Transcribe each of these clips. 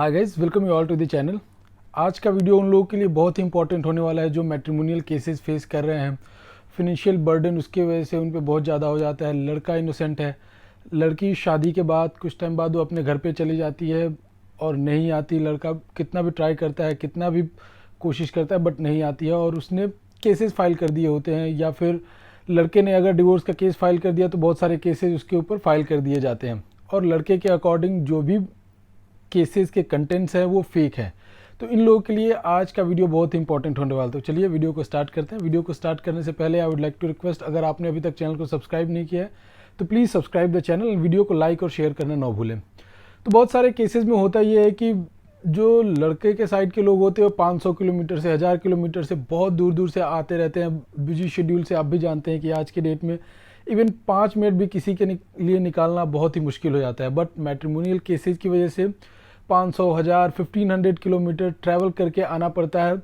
Hi guys, welcome you all to the channel. आज का video उन लोगों के लिए बहुत ही इंपॉर्टेंट होने वाला है जो मैट्रिमोनियल केसेस फेस कर रहे हैं। फिनेंशियल बर्डन उसके वजह से उन पे बहुत ज़्यादा हो जाता है। लड़का इनोसेंट है, लड़की शादी के बाद कुछ टाइम बाद वो अपने घर पे चली जाती है और नहीं आती। लड़का कितना भी ट्राई करता है, कितना भी कोशिश करता है, बट नहीं आती है और उसने केसेस फाइल कर दिए होते हैं। या फिर लड़के ने अगर डिवोर्स का केस फाइल कर दिया तो बहुत सारे केसेस उसके ऊपर फाइल कर दिए जाते हैं और लड़के के अकॉर्डिंग जो भी केसेस के कंटेंट्स है वो फेक है। तो इन लोगों के लिए आज का वीडियो बहुत इंपॉर्टेंट होने वाला है। तो चलिए वीडियो को स्टार्ट करते हैं। वीडियो को स्टार्ट करने से पहले I would like to request, अगर आपने अभी तक चैनल को सब्सक्राइब नहीं किया है तो please subscribe the channel. Video को लाइक और शेयर करना ना भूलें। तो बहुत सारे केसेस में होता ये है कि जो लड़के के साइड के लोग होते हैं वो 500 किलोमीटर से 1000 किलोमीटर से बहुत दूर दूर से आते रहते हैं। बिजी शेड्यूल से आप भी जानते हैं कि आज के डेट में इवन 5 मिनट भी किसी के लिए निकालना बहुत ही मुश्किल हो जाता है। बट मैट्रिमोनियल केसेस की वजह से 500, 1000, 1500 किलोमीटर ट्रैवल करके आना पड़ता है।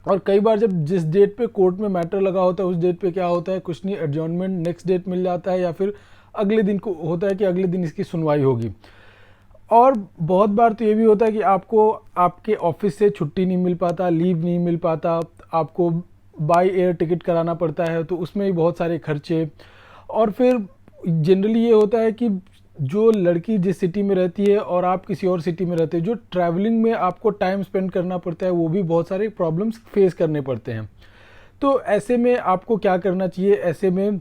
और कई बार जब जिस डेट पे कोर्ट में मैटर लगा होता है उस डेट पे क्या होता है, कुछ नहीं, एडजॉर्नमेंट नेक्स्ट डेट मिल जाता है या फिर अगले दिन को होता है कि अगले दिन इसकी सुनवाई होगी। और बहुत बार तो ये भी होता है कि आपको आपके ऑफिस से छुट्टी नहीं मिल पाता, लीव नहीं मिल पाता, आपको बाय एयर टिकट कराना पड़ता है, तो उसमें भी बहुत सारे खर्चे। और फिर जनरली ये होता है कि जो लड़की जिस सिटी में रहती है और आप किसी और सिटी में रहते हैं, जो ट्रैवलिंग में आपको टाइम स्पेंड करना पड़ता है, वो भी बहुत सारे प्रॉब्लम्स फेस करने पड़ते हैं। तो ऐसे में आपको क्या करना चाहिए, ऐसे में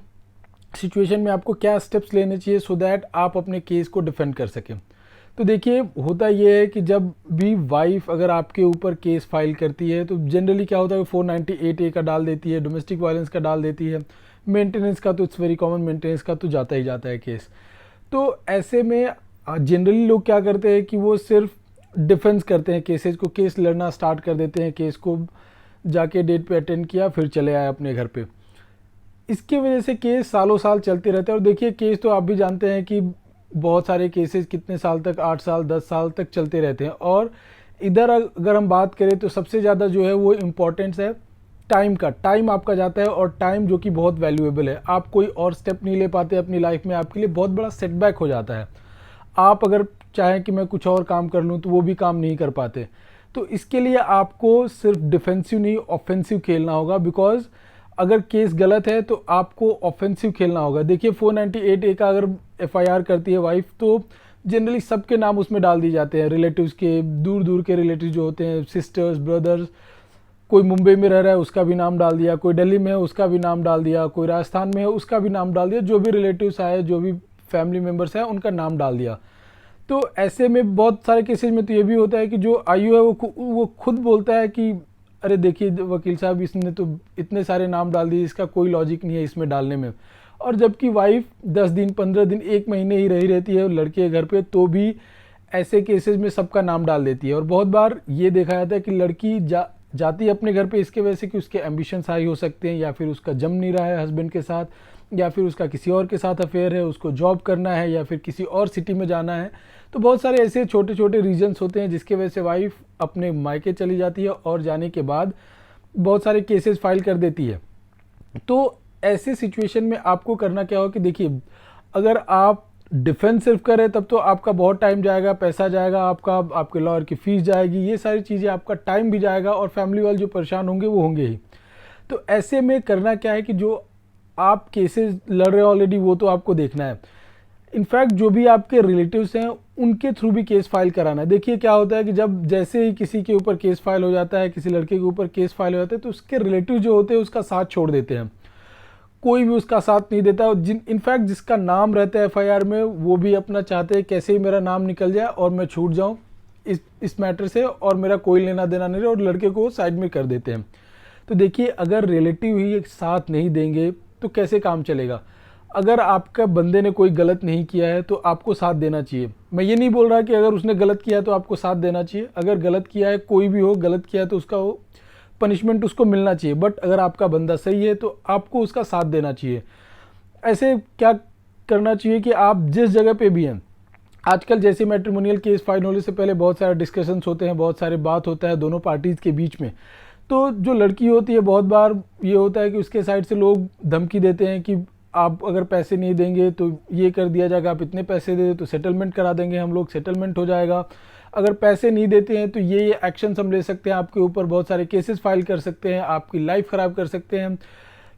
सिचुएशन में आपको क्या स्टेप्स लेने चाहिए सो दैट आप अपने केस को डिफेंड कर सकें। तो देखिए, होता ये है कि जब भी वाइफ अगर आपके ऊपर केस फाइल करती है तो जनरली क्या होता है, 498A का डाल देती है, डोमेस्टिक वायलेंस का डाल देती है, मेंटेनेंस का तो इट्स वेरी कॉमन, मेंटेनेंस का तो जाता ही जाता है केस। तो ऐसे में जनरली लोग क्या करते हैं कि वो सिर्फ डिफेंस करते हैं केसेस को, केस लड़ना स्टार्ट कर देते हैं, केस को जाके डेट पे अटेंड किया फिर चले आए अपने घर पे। इसकी वजह से केस सालों साल चलते रहते हैं। और देखिए, केस तो आप भी जानते हैं कि बहुत सारे केसेस कितने साल तक, 8 साल 10 साल तक चलते रहते हैं। और इधर अगर हम बात करें तो सबसे ज़्यादा जो है वो इम्पोर्टेंस है टाइम का। टाइम आपका जाता है और टाइम जो कि बहुत वैल्यूएबल है। आप कोई और स्टेप नहीं ले पाते अपनी लाइफ में, आपके लिए बहुत बड़ा सेटबैक हो जाता है। आप अगर चाहें कि मैं कुछ और काम कर लूँ तो वो भी काम नहीं कर पाते। तो इसके लिए आपको सिर्फ डिफेंसिव नहीं ऑफेंसिव खेलना होगा। बिकॉज अगर केस गलत है तो आपको ऑफेंसिव खेलना होगा। देखिए, 498A का अगर FIR करती है वाइफ तो जनरली सबके नाम उसमें डाल दिए जाते हैं, रिलेटिव्स के, दूर दूर के रिलेटिव जो होते हैं, सिस्टर्स, ब्रदर्स। कोई मुंबई में रह रहा है उसका भी नाम डाल दिया, कोई दिल्ली में है उसका भी नाम डाल दिया, कोई राजस्थान में है उसका भी नाम डाल दिया। जो भी रिलेटिव्स आए, जो भी फैमिली मेम्बर्स हैं, उनका नाम डाल दिया। तो ऐसे में बहुत सारे केसेस में तो ये भी होता है कि जो आयु है वो खुद बोलता है कि अरे देखिए वकील साहब, इसने तो इतने सारे नाम डाल दिए, इसका कोई लॉजिक नहीं है इसमें डालने में। और जबकि वाइफ 10 दिन, 15 दिन, 1 महीने ही रही रहती है लड़के के घर पे, तो भी ऐसे केसेस में सबका नाम डाल देती है। और बहुत बार ये देखा जाता है कि लड़की जाती है अपने घर पे इसके वजह से कि उसके एम्बिशंस हाई हो सकते हैं, या फिर उसका जम नहीं रहा है हस्बैंड के साथ, या फिर उसका किसी और के साथ अफेयर है, उसको जॉब करना है या फिर किसी और सिटी में जाना है। तो बहुत सारे ऐसे छोटे छोटे रीजंस होते हैं जिसके वजह से वाइफ अपने मायके चली जाती है और जाने के बाद बहुत सारे केसेस फाइल कर देती है। तो ऐसे सिचुएशन में आपको करना क्या हो कि देखिए, अगर आप डिफेंस सिर्फ करें तब तो आपका बहुत टाइम जाएगा, पैसा जाएगा आपका, आपके लॉयर की फीस जाएगी, ये सारी चीज़ें, आपका टाइम भी जाएगा और फैमिली वाले जो परेशान होंगे वो होंगे ही। तो ऐसे में करना क्या है कि जो आप केसेस लड़ रहे हो ऑलरेडी वो तो आपको देखना है। इनफैक्ट जो भी आपके रिलेटिव्स हैं उनके थ्रू भी केस फाइल कराना है। देखिए क्या होता है कि जब जैसे ही किसी के ऊपर केस फाइल हो जाता है, किसी लड़के के ऊपर केस फाइल हो जाता है, तो उसके रिलेटिव जो होते हैं उसका साथ छोड़ देते हैं, कोई भी उसका साथ नहीं देता। और इनफैक्ट जिसका नाम रहता है FIR में वो भी अपना चाहते हैं कैसे ही मेरा नाम निकल जाए और मैं छूट जाऊं इस मैटर से और मेरा कोई लेना देना नहीं रहे, और लड़के को साइड में कर देते हैं। तो देखिए, अगर रिलेटिव ही साथ नहीं देंगे तो कैसे काम चलेगा। अगर आपका बंदे ने कोई गलत नहीं किया है तो आपको साथ देना चाहिए। मैं ये नहीं बोल रहा कि अगर उसने गलत किया है तो आपको साथ देना चाहिए। अगर गलत किया है, कोई भी हो गलत किया है, तो उसका वो पनिशमेंट उसको मिलना चाहिए। बट अगर आपका बंदा सही है तो आपको उसका साथ देना चाहिए। ऐसे क्या करना चाहिए कि आप जिस जगह पे भी हैं, आजकल जैसे मैट्रिमोनियल केस फाइल होने से पहले बहुत सारे डिस्कशंस होते हैं, बहुत सारे बात होता है दोनों पार्टीज़ के बीच में। तो जो लड़की होती है, बहुत बार ये होता है कि उसके साइड से लोग धमकी देते हैं कि आप अगर पैसे नहीं देंगे तो ये कर दिया जाएगा, आप इतने पैसे दे दे तो सेटलमेंट करा देंगे हम लोग, सेटलमेंट हो जाएगा, अगर पैसे नहीं देते हैं तो ये एक्शन हम ले सकते हैं, आपके ऊपर बहुत सारे केसेस फाइल कर सकते हैं, आपकी लाइफ ख़राब कर सकते हैं,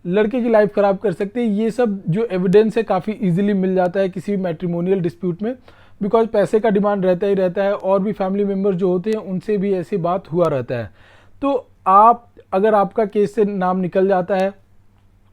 लड़के की लाइफ ख़राब कर सकते हैं। ये सब जो एविडेंस है काफ़ी इजीली मिल जाता है किसी भी मैट्रिमोनियल डिस्प्यूट में, बिकॉज पैसे का डिमांड रहता ही रहता है और भी फैमिली मेम्बर जो होते हैं उनसे भी ऐसी बात हुआ रहता है। तो आप अगर आपका केस से नाम निकल जाता है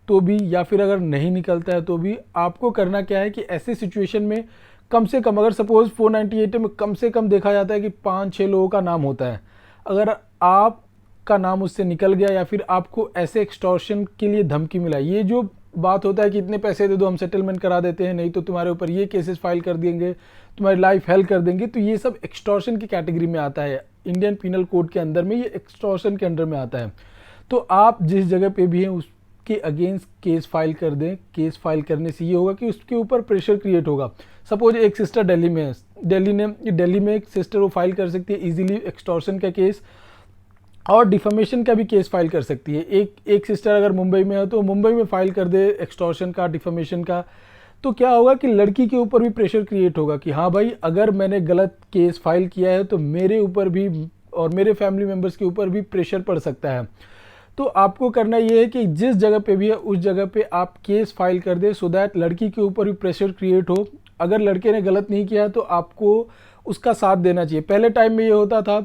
तो भी, या फिर अगर नहीं निकलता है तो भी, आपको करना क्या है कि ऐसे सिचुएशन में कम से कम, अगर सपोज 498 में कम से कम देखा जाता है कि 5-6 लोगों का नाम होता है, अगर आपका नाम उससे निकल गया या फिर आपको ऐसे एक्सटॉर्शन के लिए धमकी मिला, ये जो बात होता है कि इतने पैसे दे दो हम सेटलमेंट करा देते हैं, नहीं तो तुम्हारे ऊपर ये केसेस फाइल कर देंगे, तुम्हारी लाइफ हेल कर देंगे, तो ये सब एक्सटॉर्शन की कैटेगरी में आता है। इंडियन पीनल कोड के अंदर में ये एक्सटॉर्शन के अंडर में आता है। तो आप जिस जगह पे भी हैं उसके अगेंस्ट केस फाइल कर दें। केस फाइल करने से ये होगा कि उसके ऊपर प्रेशर क्रिएट होगा। सपोज एक सिस्टर दिल्ली में है, दिल्ली में एक सिस्टर वो फाइल कर सकती है इजीली एक्सटॉर्शन का केस और डिफेमेशन का भी केस फाइल कर सकती है। एक सिस्टर अगर मुंबई में है तो मुंबई में फाइल कर दे एक्सटॉर्शन का, डिफेमेशन का। तो क्या होगा कि लड़की के ऊपर भी प्रेशर क्रिएट होगा कि हाँ भाई, अगर मैंने गलत केस फाइल किया है तो मेरे ऊपर भी और मेरे फैमिली मेम्बर्स के ऊपर भी प्रेशर पड़ सकता है। तो आपको करना ये है कि जिस जगह पे भी है उस जगह पे आप केस फाइल कर दे, सो दैट लड़की के ऊपर भी प्रेशर क्रिएट हो। अगर लड़के ने गलत नहीं किया तो आपको उसका साथ देना चाहिए। पहले टाइम में ये होता था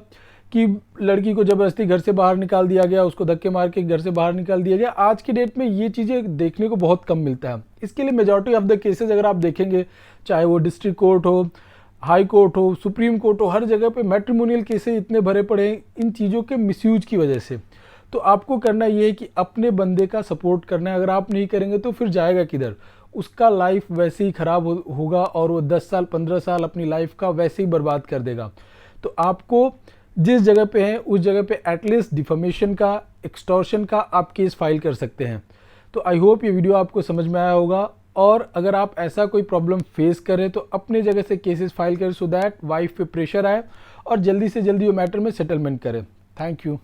कि लड़की को ज़बरदस्ती घर से बाहर निकाल दिया गया, उसको धक्के मार के घर से बाहर निकाल दिया गया। आज की डेट में ये चीज़ें देखने को बहुत कम मिलता है। इसके लिए मेजॉरिटी ऑफ द केसेस अगर आप देखेंगे, चाहे वो डिस्ट्रिक्ट कोर्ट हो, हाई कोर्ट हो, सुप्रीम कोर्ट हो, हर जगह पे मैट्रिमोनियल केसेस इतने भरे पड़े हैं इन चीज़ों के मिसयूज की वजह से। तो आपको करना ये है कि अपने बंदे का सपोर्ट करना है। अगर आप नहीं करेंगे तो फिर जाएगा किधर, उसका लाइफ वैसे ही ख़राब होगा और वो 10 साल 15 साल अपनी लाइफ का वैसे ही बर्बाद कर देगा। तो आपको जिस जगह पे हैं उस जगह पे एटलीस्ट डिफेमेशन का, एक्सटॉर्शन का आप केस फाइल कर सकते हैं। तो आई होप ये वीडियो आपको समझ में आया होगा, और अगर आप ऐसा कोई प्रॉब्लम फेस करें तो अपने जगह से केसेस फाइल करें, सो दैट वाइफ पे प्रेशर आए और जल्दी से जल्दी वो मैटर में सेटलमेंट करें। Thank you.